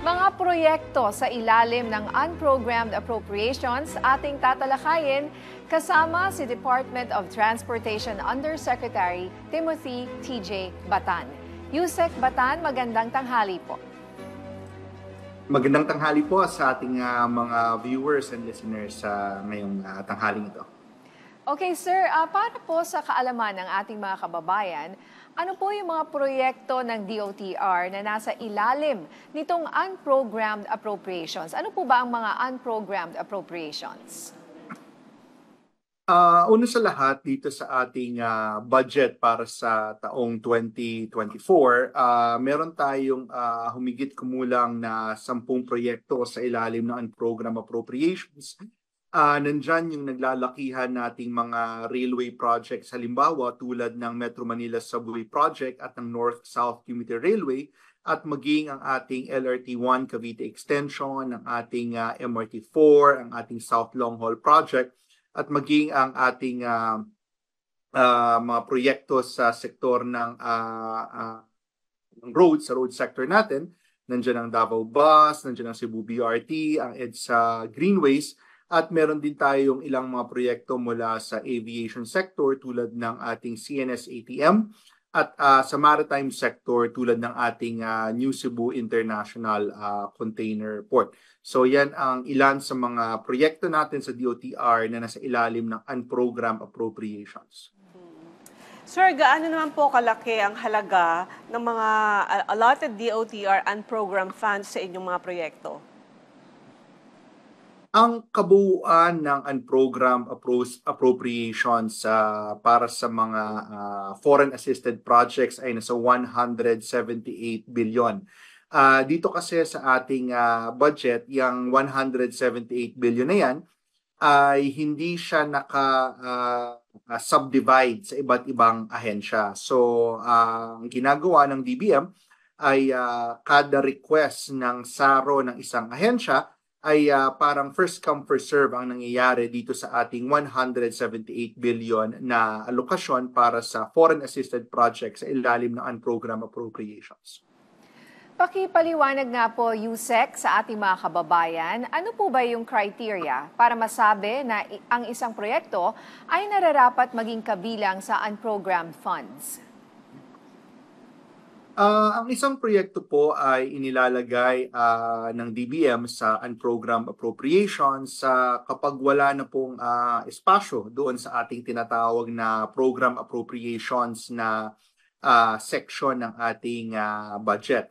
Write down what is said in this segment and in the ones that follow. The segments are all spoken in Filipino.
Mga proyekto sa ilalim ng unprogrammed appropriations ating tatalakayin kasama si Department of Transportation Undersecretary Timothy T.J. Batan. Yusek Batan, magandang tanghali po. Magandang tanghali po sa ating mga viewers and listeners sa ngayong tanghaling ito. Okay sir, para po sa kaalaman ng ating mga kababayan, ano po yung mga proyekto ng DOTR na nasa ilalim nitong unprogrammed appropriations? Ano po ba ang mga unprogrammed appropriations? Una sa lahat, dito sa ating budget para sa taong 2024, meron tayong humigit kumulang na 10 proyekto sa ilalim ng unprogrammed appropriations. Nandyan yung naglalakihan nating mga railway projects, halimbawa tulad ng Metro Manila Subway Project at ng North-South Commuter Railway, at maging ang ating LRT-1 Cavite Extension, ang ating MRT-4, ang ating South Long Haul Project, at maging ang ating mga proyekto sa sektor ng roads, sa road sector natin. Nandiyan ang Davao Bus, nandiyan ang Cebu BRT, ang EDSA Greenways, at meron din tayong ilang mga proyekto mula sa aviation sector tulad ng ating CNS ATM at sa maritime sector tulad ng ating New Cebu International Container Port. So yan ang ilan sa mga proyekto natin sa DOTR na nasa ilalim ng unprogrammed appropriations. Sir, gaano naman po kalaki ang halaga ng mga allotted DOTR unprogrammed funds sa inyong mga proyekto? Ang kabuuan ng unprogrammed appropriations para sa mga foreign assisted projects ay nasa 178 billion. Dito kasi sa ating budget, yung 178 billion na yan ay hindi siya naka-subdivide sa iba't ibang ahensya. So, ang ginagawa ng DBM ay kada request ng SARO ng isang ahensya ay parang first come first serve ang nangyayari dito sa ating 178 billion na alokasyon para sa foreign assisted projects sa ilalim ng unprogrammed appropriations. Pakipaliwanag nga po, Yusek, sa ating mga kababayan, ano po ba yung criteria para masabi na ang isang proyekto ay nararapat maging kabilang sa unprogrammed funds? Ang isang proyekto po ay inilalagay ng DBM sa unprogrammed appropriations kapag wala na pong espasyo doon sa ating tinatawag na program appropriations na section ng ating budget.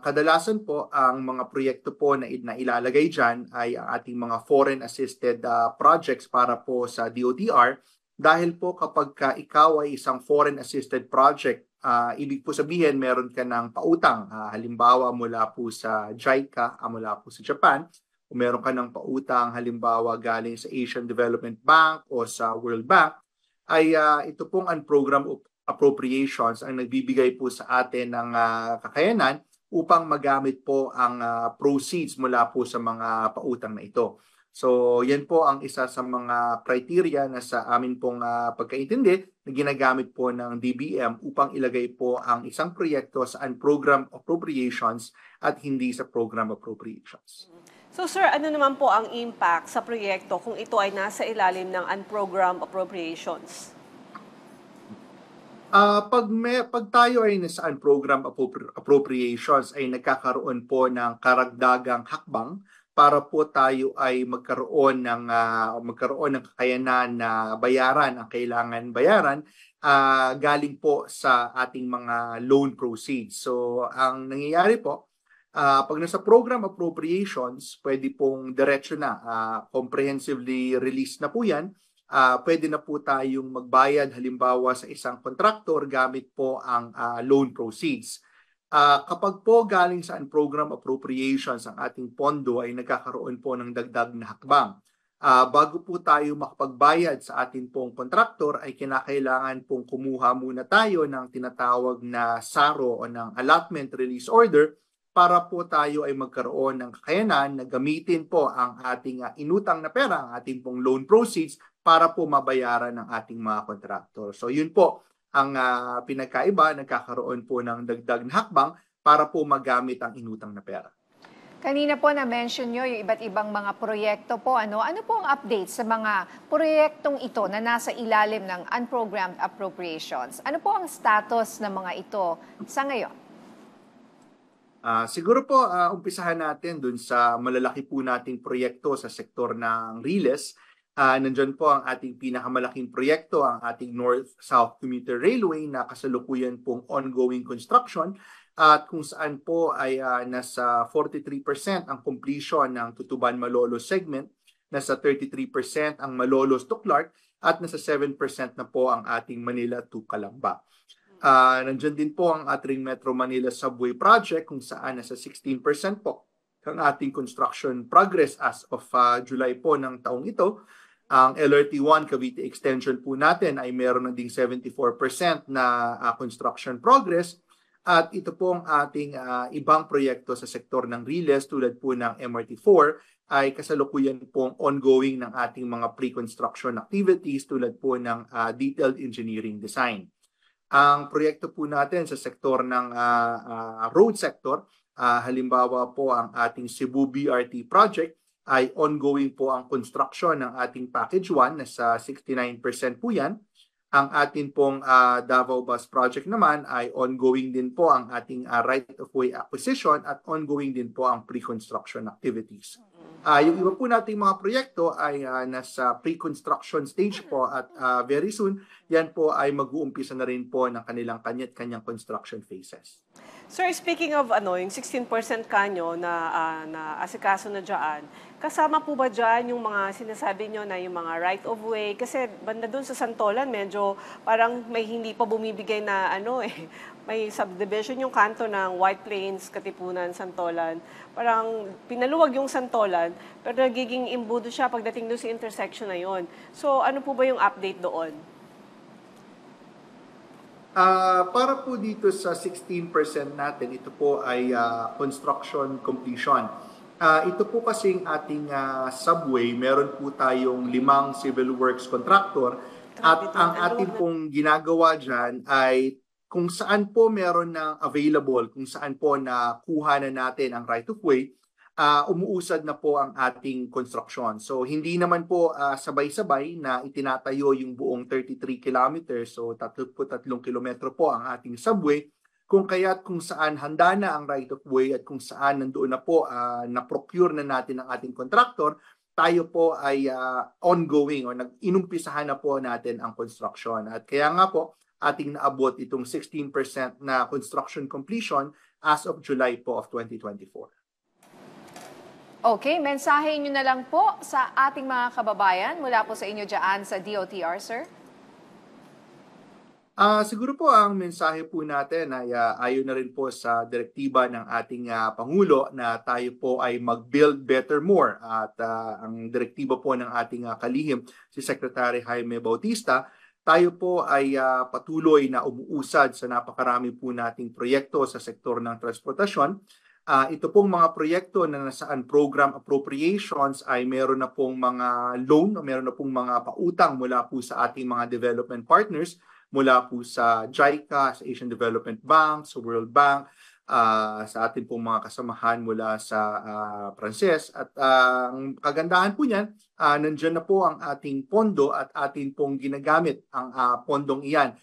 Kadalasan po ang mga proyekto po na ilalagay dyan ay ang ating mga foreign assisted projects para po sa DOTR, dahil po kapag ikaw ay isang foreign assisted project, ibig po sabihin meron ka ng pautang, halimbawa mula po sa JICA, mula po sa Japan, o meron ka ng pautang halimbawa galing sa Asian Development Bank o sa World Bank, ay ito pong unprogrammed appropriations ang nagbibigay po sa atin ng kakayanan upang magamit po ang proceeds mula po sa mga pautang na ito. So, yan po ang isa sa mga criteria na sa amin pong pagkaintindi na ginagamit po ng DBM upang ilagay po ang isang proyekto sa unprogrammed appropriations at hindi sa program appropriations. So, sir, ano naman po ang impact sa proyekto kung ito ay nasa ilalim ng unprogrammed appropriations? Pag tayo ay nasa unprogrammed appropriations ay nagkakaroon po ng karagdagang hakbang para po tayo ay magkaroon ng kakayanan na bayaran ang kailangan bayaran galing po sa ating mga loan proceeds. So ang nangyayari po, pag nasa program appropriations, pwede pong diretso na, comprehensively released na po yan. Pwede na po tayong magbayad halimbawa sa isang contractor gamit po ang loan proceeds. Kapag po galing sa unprogrammed appropriations ang ating pondo ay nagkakaroon po ng dagdag na hakbang. Bago po tayo makapagbayad sa ating pong kontraktor ay kinakailangan pong kumuha muna tayo ng tinatawag na SARO o ng Allotment Release Order para po tayo ay magkaroon ng kakayanan na gamitin po ang ating inutang na pera, ang ating pong loan proceeds para po mabayaran ng ating mga kontraktor. So yun po ang pinagkaiba, nagkakaroon po ng dagdag na hakbang para po magamit ang inutang na pera. Kanina po na-mention nyo yung iba't ibang mga proyekto po. Ano po ang update sa mga proyektong ito na nasa ilalim ng unprogrammed appropriations? Ano po ang status ng mga ito sa ngayon? Siguro po, umpisahan natin dun sa malalaki po nating proyekto sa sektor ng Riles. Nandyan po ang ating pinakamalaking proyekto, ang ating North-South Commuter Railway na kasalukuyan pong ongoing construction at kung saan po ay nasa 43% ang completion ng Tutuban-Malolos segment, nasa 33% ang Malolos to Clark at nasa 7% na po ang ating Manila to Calamba. Nandyan din po ang ating Metro Manila Subway Project kung saan nasa 16% po ang ating construction progress as of July po ng taong ito. Ang LRT1 Cavite Extension po natin ay meron na ding 74% na construction progress. At ito po ang ating ibang proyekto sa sektor ng Riles tulad po ng MRT4 ay kasalukuyan pong ongoing ng ating mga pre-construction activities tulad po ng detailed engineering design. Ang proyekto po natin sa sektor ng road sector, halimbawa po ang ating Cebu BRT project ay ongoing po ang construction ng ating package 1 na sa 69% po yan. Ang atin pong Davao Bus Project naman ay ongoing din po ang ating right-of-way acquisition at ongoing din po ang pre-construction activities. Yung iba po nating mga proyekto ay nasa pre-construction stage po at very soon, yan po ay mag-uumpisa na rin po ng kanilang kanyang construction phases. Sir, speaking of yung 16% kanyo na asikaso na dyan, kasama po ba dyan yung mga sinasabi nyo na yung mga right-of-way? Kasi banda dun sa Santolan, medyo parang may hindi pa bumibigay na may subdivision yung kanto ng White Plains, Katipunan, Santolan. Parang pinaluwag yung Santolan, pero nagiging imbudo siya pagdating doon sa intersection na yon. So ano po ba yung update doon? Para po dito sa 16% natin, ito po ay construction completion. Ito po kasing ating subway, meron po tayong 5 civil works contractor at ang ating pong ginagawa dyan ay kung saan po meron na available, kung saan po nakuha na natin ang right of way, umuusad na po ang ating construction. So hindi naman po sabay-sabay na itinatayo yung buong 33 kilometers, so 33 kilometro po ang ating subway. Kung kaya't kung saan handa na ang right of way at kung saan nandoon na po na-procure na natin ang ating contractor, tayo po ay ongoing o inumpisahan na po natin ang construction. At kaya nga po, ating naabot itong 16% na construction completion as of July po of 2024. Okay, mensahe nyo na lang po sa ating mga kababayan mula po sa inyo dyan sa DOTR, sir. Siguro po ang mensahe po natin ay ayon na rin po sa direktiba ng ating Pangulo na tayo po ay mag-build better more. At ang direktiba po ng ating kalihim, si Secretary Jaime Bautista, tayo po ay patuloy na umuusad sa napakarami po nating proyekto sa sektor ng transportasyon. Ito pong mga proyekto na nasaan program appropriations ay meron na pong mga loan, meron na pong mga pautang mula po sa ating mga development partners, mula po sa JICA, sa Asian Development Bank, sa World Bank, sa ating pong mga kasamahan mula sa Pranses. At ang kagandahan po niyan, nandyan na po ang ating pondo at ating pong ginagamit ang pondong iyan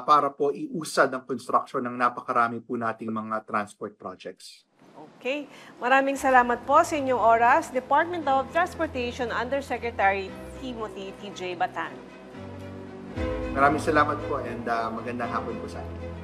para po iusad ang construction ng napakarami po nating mga transport projects. Okay. Maraming salamat po sa inyong oras. Department of Transportation Undersecretary Timothy T.J. Batan. Maraming salamat po and magandang hapon po sa akin.